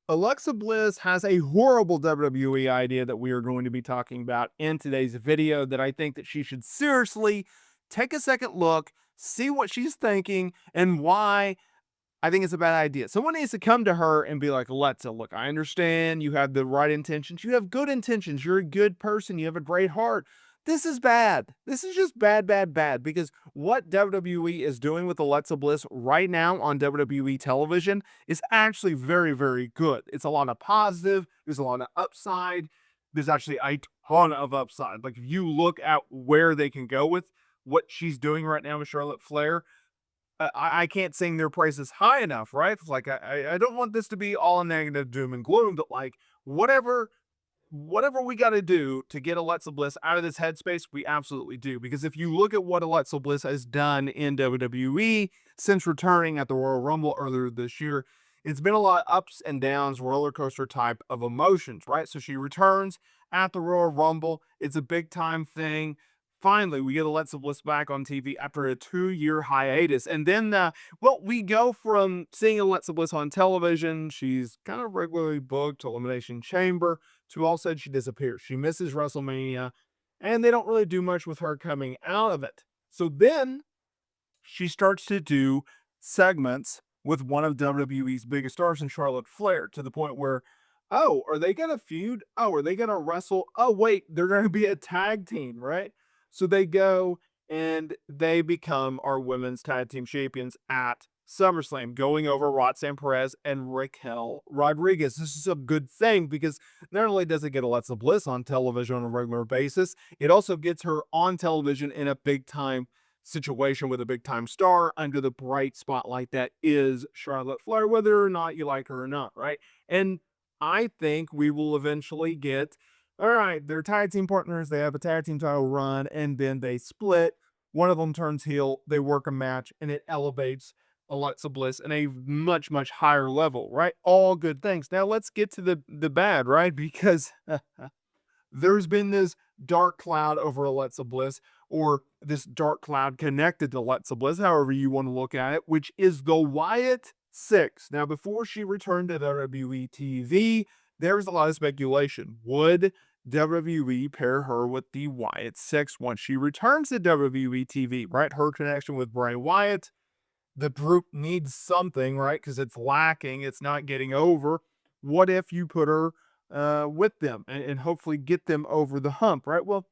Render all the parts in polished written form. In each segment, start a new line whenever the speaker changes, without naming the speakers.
Alexa Bliss has a horrible WWE idea that we are going to be talking about in today's video that I think that she should seriously take a second look, see what she's thinking, and why I think it's a bad idea. Someone needs to come to her and be like, Alexa, look, I understand you have the right intentions. You have good intentions. You're a good person. You have a great heart. This is bad. This is just bad, bad, bad. Because what WWE is doing with Alexa Bliss right now on WWE television is actually very, very good. It's a lot of positive. There's a lot of upside. There's actually a ton of upside. Like if you look at where they can go with what she's doing right now with Charlotte Flair, I can't sing their praises high enough, right? Like I don't want this to be all a negative doom and gloom, but like whatever we got to do to get Alexa Bliss out of this headspace, we absolutely do. Because if you look at what Alexa Bliss has done in WWE since returning at the Royal Rumble earlier this year, it's been a lot of ups and downs, roller coaster type of emotions, right? So she returns at the Royal Rumble. It's a big time thing. Finally, we get Alexa Bliss back on TV after a 2-year hiatus. And then, we go from seeing Alexa Bliss on television. She's kind of regularly booked to Elimination Chamber to all of a sudden she disappears. She misses WrestleMania, and they don't really do much with her coming out of it. So then she starts to do segments with one of WWE's biggest stars in Charlotte Flair to the point where, oh, are they going to feud? Oh, are they going to wrestle? Oh, wait, they're going to be a tag team, right? So they go and they become our women's tag team champions at SummerSlam, going over Roxanne Perez and Raquel Rodriguez. This is a good thing because not only does it get Alexa Bliss on television on a regular basis, it also gets her on television in a big time situation with a big time star under the bright spotlight that is Charlotte Flair, whether or not you like her or not, right? And I think we will eventually get, all right, they're tag team partners, they have a tag team title run, and then they split. One of them turns heel, they work a match, and it elevates Alexa Bliss in a much, much higher level, right? All good things. Now let's get to the bad, right? Because there's been this dark cloud over Alexa Bliss, or this dark cloud connected to Alexa Bliss, however you want to look at it, which is the Wyatt Six. Now, before she returned to WWE TV, there was a lot of speculation. Would WWE pair her with the Wyatt Six once she returns to WWE TV, right? Her connection with Bray Wyatt. The group needs something, right? Because it's lacking, it's not getting over. What if you put her with them and hopefully get them over the hump, right? Well,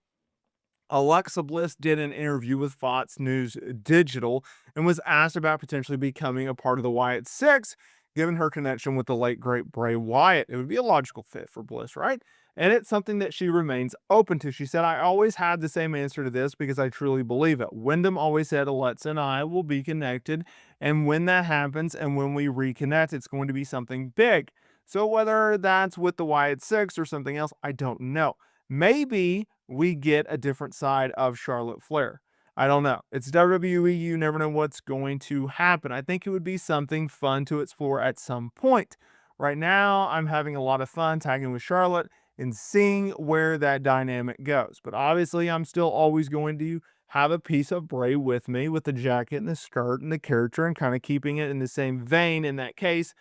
Alexa Bliss did an interview with Fox News Digital and was asked about potentially becoming a part of the Wyatt Six, given her connection with the late great Bray Wyatt. It would be a logical fit for Bliss, right? And it's something that she remains open to. She said, I always had the same answer to this because I truly believe it. Wyndham always said Alexa and I will be connected. And when that happens and when we reconnect, it's going to be something big. So whether that's with the Wyatt Six or something else, I don't know. Maybe we get a different side of Charlotte Flair. I don't know. It's WWE. You never know what's going to happen. I think it would be something fun to explore at some point. Right now, I'm having a lot of fun tagging with Charlotte and seeing where that dynamic goes. But obviously, I'm still always going to have a piece of Bray with me with the jacket and the skirt and the character and kind of keeping it in the same vein. In that case,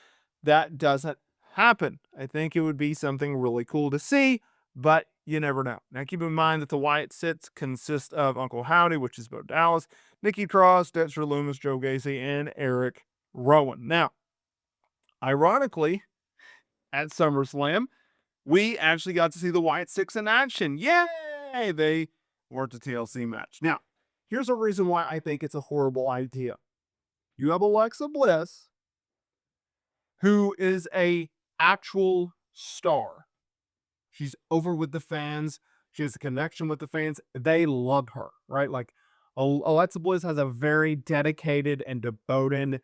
that doesn't happen. I think it would be something really cool to see, but you never know. Now, keep in mind that the Wyatt Six consist of Uncle Howdy, which is Bo Dallas, Nikki Cross, Dexter Loomis, Joe Gacy, and Eric Rowan. Now, ironically, at SummerSlam, we actually got to see the Wyatt Six in action. Yay! They worked a TLC match. Now, here's a reason why I think it's a horrible idea. You have Alexa Bliss, who is a actual star. She's over with the fans. She has a connection with the fans. They love her, right? Like Alexa Bliss has a very dedicated and devoted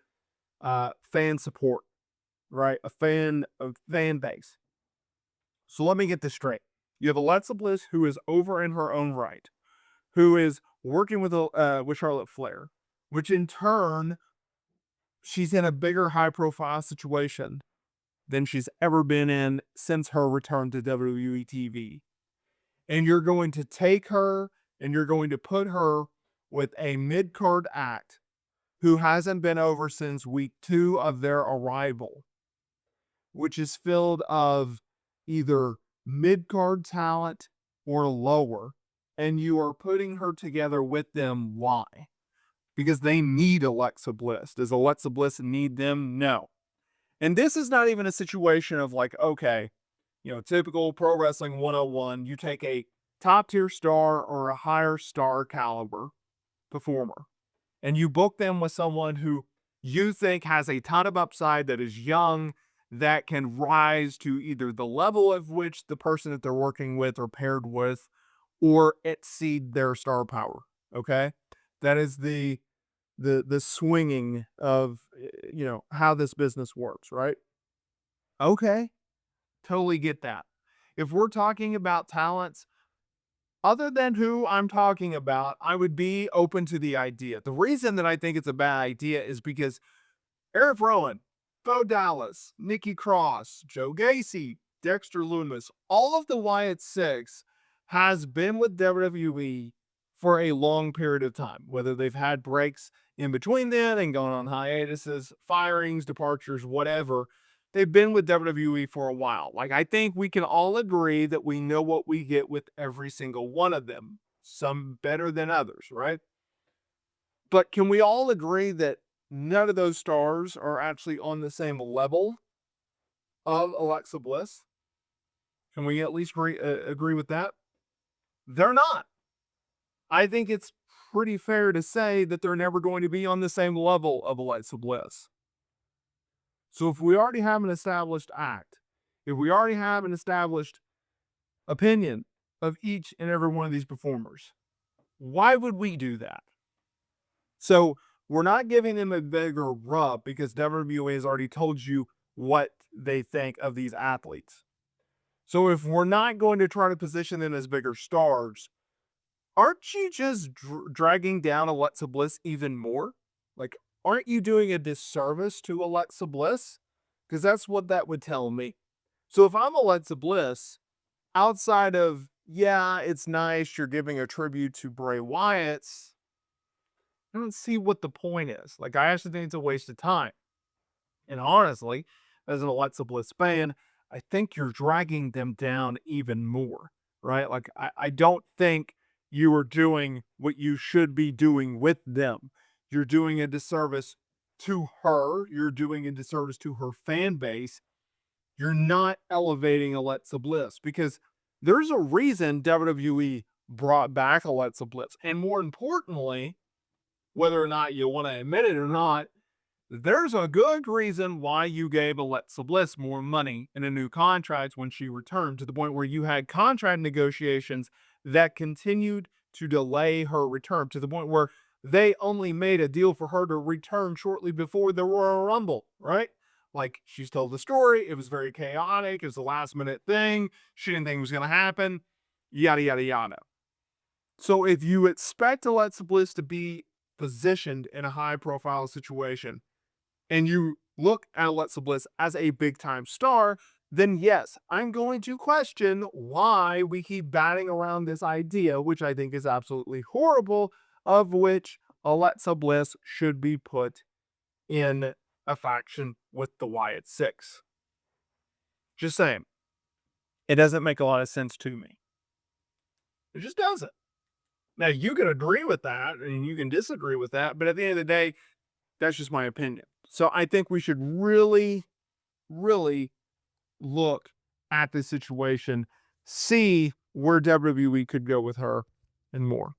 fan support, right? A fan base. So let me get this straight. You have Alexa Bliss, who is over in her own right, who is working with Charlotte Flair, which in turn, she's in a bigger, high-profile situation than she's ever been in since her return to WWE TV. And you're going to take her and you're going to put her with a mid-card act who hasn't been over since week 2 of their arrival. which is filled of either mid-card talent or lower, and you are putting her together with them. Why? Because they need Alexa Bliss. Does Alexa Bliss need them? No. And this is not even a situation of like, okay, typical pro wrestling 101, you take a top tier star or a higher star caliber performer and you book them with someone who you think has a ton of upside, that is young, that can rise to either the level of which the person that they're working with or paired with, or exceed their star power. Okay. That is the swinging of how this business works, right? Okay, totally get that. If we're talking about talents other than who I'm talking about, I would be open to the idea. The reason that I think it's a bad idea is because Eric Rowan, Bo Dallas, Nikki Cross, Joe Gacy, Dexter Lumis, all of the Wyatt Six has been with WWE for a long period of time, whether they've had breaks in between then and gone on hiatuses, firings, departures, whatever. They've been with WWE for a while. Like, I think we can all agree that we know what we get with every single one of them, some better than others, right? But can we all agree that none of those stars are actually on the same level of Alexa Bliss? Can we at least agree with that? They're not. I think it's pretty fair to say that they're never going to be on the same level of Alexa Bliss. So if we already have an established act, if we already have an established opinion of each and every one of these performers, why would we do that? So we're not giving them a bigger rub because WWE has already told you what they think of these athletes. So if we're not going to try to position them as bigger stars, aren't you just dragging down Alexa Bliss even more? Like, aren't you doing a disservice to Alexa Bliss? Because that's what that would tell me. So if I'm Alexa Bliss, outside of, yeah, it's nice you're giving a tribute to Bray Wyatt's, I don't see what the point is. Like, I actually think it's a waste of time. And honestly, as an Alexa Bliss fan, I think you're dragging them down even more, right? Like, I don't think you are doing what you should be doing with them. You're doing a disservice to her. You're doing a disservice to her fan base. You're not elevating Alexa Bliss because there's a reason WWE brought back Alexa Bliss. And more importantly, whether or not you want to admit it or not, there's a good reason why you gave Alexa Bliss more money in a new contract when she returned, to the point where you had contract negotiations that continued to delay her return, to the point where they only made a deal for her to return shortly before the Royal Rumble, right? Like, she's told the story. It was very chaotic. It was a last minute thing. She didn't think it was going to happen. Yada, yada, yada. So if you expect Alexa Bliss to be positioned in a high profile situation, and you look at Alexa Bliss as a big time star, then yes, I'm going to question why we keep batting around this idea, which I think is absolutely horrible, of which Alexa Bliss should be put in a faction with the Wyatt Six. Just saying. It doesn't make a lot of sense to me. It just doesn't. Now, you can agree with that and you can disagree with that, but at the end of the day, that's just my opinion. So I think we should really, really look at this situation, see where WWE could go with her, and more.